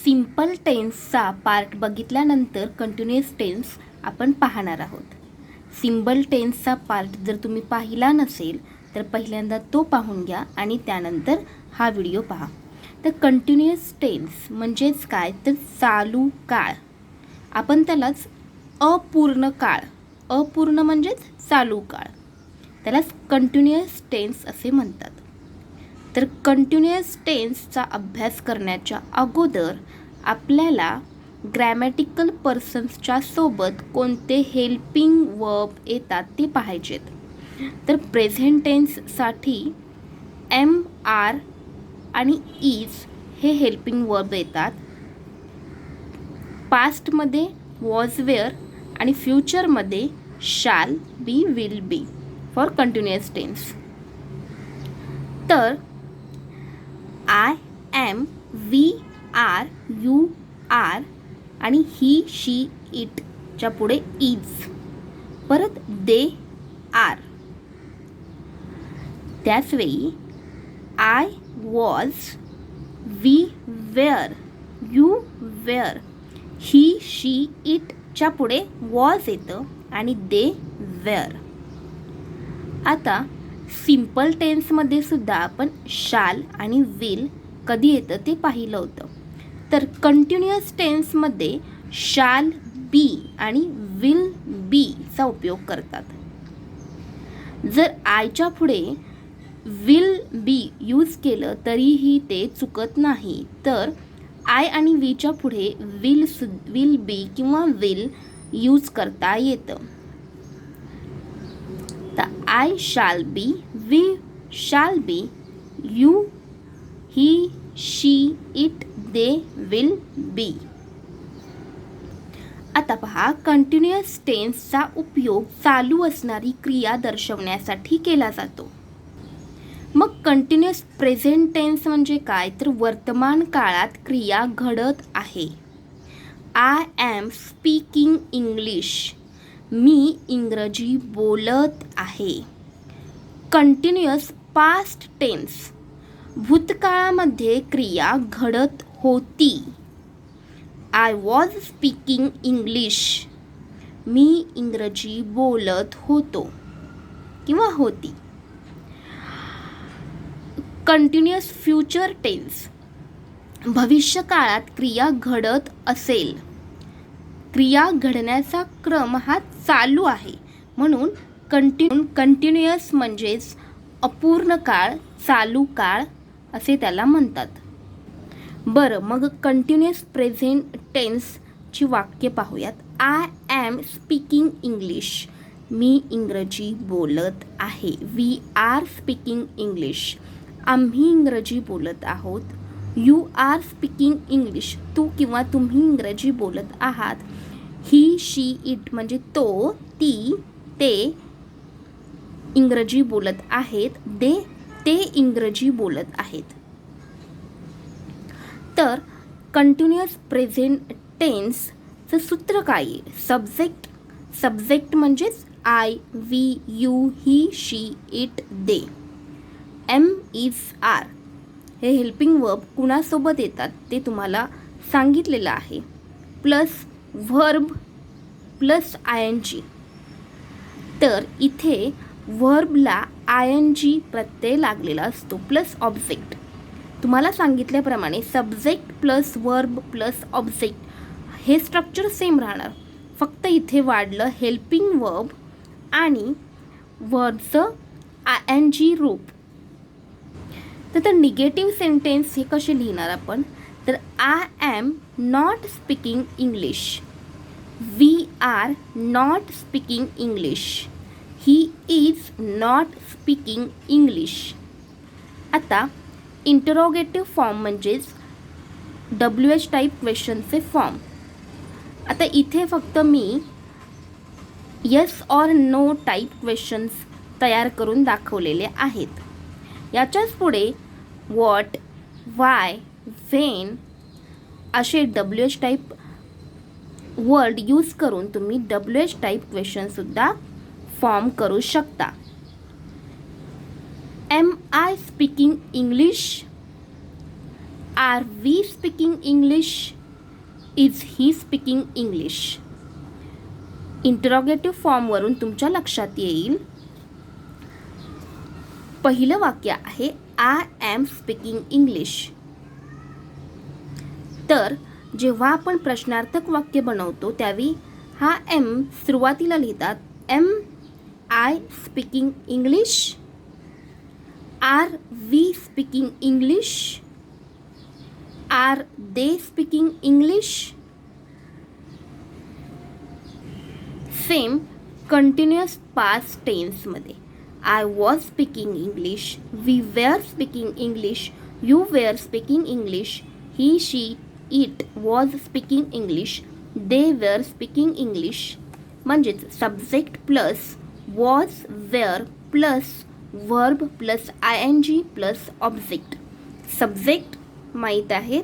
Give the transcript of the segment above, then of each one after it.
Simple टेन्सचा part बघितल्यानंतर continuous tense आपण पाहणार आहोत. सिम्पल टेन्सचा पार्ट जर तुम्ही पाहिला नसेल तर पहिल्यांदा तो पाहून घ्या आणि त्यानंतर हा व्हिडिओ पहा. तर कंटिन्युअस टेन्स म्हणजेच काय तर चालू काळ. आपण त्यालाच अपूर्ण काळ, अपूर्ण म्हणजेच चालू काळ, त्यालाच कंटिन्युअस टेन्स असे म्हणतात. तर कंटिन्युअस टेन्सचा अभ्यास करण्याच्या अगोदर आपल्याला ग्रॅमॅटिकल पर्सन्सच्या सोबत कोणते हेल्पिंग वर्ब येतात ते पाहायचेत. तर प्रेझेंट टेन्ससाठी एम, आर आणि इज हे हेल्पिंग वर्ब येतात. पास्टमध्ये वॉज, वेअर आणि फ्युचरमध्ये shall be, will be for continuous tense. तर I am, we are, you are आणि ही, शी, इटच्या पुढे इज, परत दे आर. त्याचवेळी I was, we were, you were, he, she, इटच्या पुढे वॉज येतं आणि दे वेअर. आता सिम्पल टेन्समध्ये सुद्धा आपण शाल आणि विल कधी येतं ते पाहिलं होतं. तर कंटिन्युअस टेन्समध्ये शाल बी आणि विल बीचा उपयोग करतात. जर आयच्या पुढे विल बी यूज केलं तरीही ते चुकत नाही. तर आय आणि वीच्या पुढे विल बी किंवा विल यूज करता येतं. तर आय शाल be, we shall be, you, he, she, it, they will be. आता पहा, कंटिन्युअस टेन्सचा उपयोग चालू असणारी क्रिया दर्शवण्यासाठी केला जातो. मग कंटिन्युअस प्रेझेंट टेन्स म्हणजे काय तर वर्तमान काळात क्रिया घडत आहे. आय एम स्पीकिंग इंग्लिश, मी इंग्रजी बोलत आहे. कंटिन्युअस पास्ट टेन्स, भूतकाळामध्ये क्रिया घडत होती. आय वॉज स्पीकिंग इंग्लिश, मी इंग्रजी बोलत होतो किंवा होती. कंटिन्युअस फ्युचर टेन्स, भविष्यकाळात क्रिया घडत असेल, क्रिया घडण्याचा क्रम हा चालू आहे म्हणून कंटिन्युअस म्हणजेच अपूर्ण काळ, चालू काळ असे त्याला म्हणतात. बरं, मग कंटिन्युअस प्रेझेंट टेन्सची वाक्य पाहूयात. आय एम स्पीकिंग इंग्लिश, मी इंग्रजी बोलत आहे. वी आर स्पीकिंग इंग्लिश, आम्ही इंग्रजी बोलत आहोत. यू आर स्पीकिंग इंग्लिश, तू किंवा तुम्ही इंग्रजी बोलत आहात. ही, शी, इट म्हणजे तो, ती, ते इंग्रजी बोलत आहेत. ते इंग्रजी बोलत आहेत. तर कंटिन्युअस प्रेझेंट टेन्सचं सूत्र काय आहे? सब्जेक्ट म्हणजेच I, we, you, he, she, it, they. Am, is, are हे हेल्पिंग वर्ब कुणासोबत येतात ते तुम्हाला सांगितलेलं आहे. Plus verb plus I N G. तर इथे व्हर्बला आय एन जी प्रत्यय लागलेला असतो प्लस ऑब्जेक्ट. तुम्हाला सांगितल्याप्रमाणे subject plus verb plus object हे स्ट्रक्चर सेम राहणार, फक्त इथे वाढलं हेल्पिंग वर्ब आणि वर्बचं आय एन जी रूप. तर निगेटिव्ह सेंटेन्स हे कसे लिहिणार आपण? तर I am not speaking English, we are not speaking English, he is not speaking English. आता इंटरोगेटिव्ह फॉर्म म्हणजेच WH टाईप क्वेश्चनचे फॉर्म. आता इथे फक्त मी yes or no type questions तयार करून दाखवलेले आहेत. याच्याच पुढे व्हॉट, वाय, व्हेन असे WH टाईप वर्ड यूज करून तुम्ही WH टाईप क्वेश्चनसुद्धा फॉर्म करू शकता. Am I speaking English, are we speaking English, is he speaking English. इंटरॉगेटिव्ह फॉर्मवरून तुमच्या लक्षात येईल पहिलं वाक्य आहे आय एम स्पीकिंग इंग्लिश. तर जेव्हा आपण प्रश्नार्थक वाक्य बनवतो त्यावेळी हा एम सुरुवातीला लिहितात. Am I speaking English, are we speaking English, are they speaking English. Same continuous past टेन्समध्ये I was speaking English, we were speaking English, you were speaking English, he she it was speaking English, they were speaking English. म्हणजेच subject plus was were plus verb plus I N G plus object. Subject माहीत आहेत,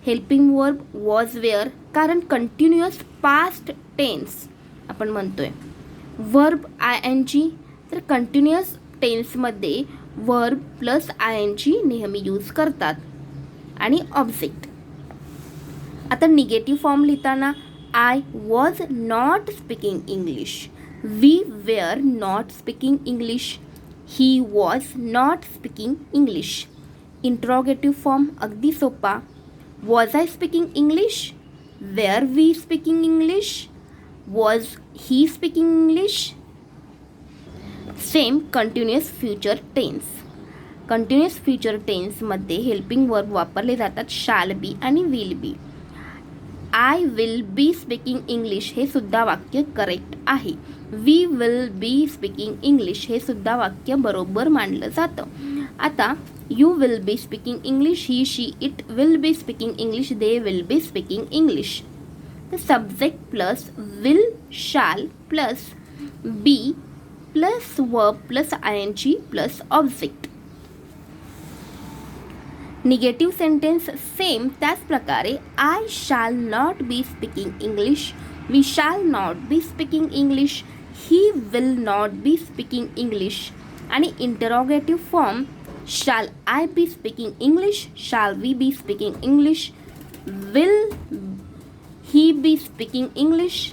helping verb was were कारण continuous past tense आपण म्हणतोय. Verb I N G, तर continuous टेन्समध्ये verb plus I N G नेहमी use करतात. आणि ऑब्जेक्ट. आता निगेटिव्ह फॉर्म लिहिताना I was not speaking English, we were not speaking English, he was not speaking English. Interrogative form अगदी सोपा. Was I speaking English, were we speaking English, was he speaking English. Same continuous future tense. Continuous future टेन्समध्ये helping verb वापरले जातात shall be आणि will be. I will be speaking English हे सुद्धा वाक्य correct आहे. We will be speaking English हे सुद्धा वाक्य बरोबर मानलं जातं. आता you will be speaking English, he she it will be speaking English, they will be speaking English. तर subject plus will shall plus be plus verb plus I N G plus object. Negative sentence same त्याच प्रकारे I shall not be speaking English, we shall not be speaking English, he will not be speaking English. आणि interrogative form shall I be speaking English, shall we be speaking English, will he be speaking English,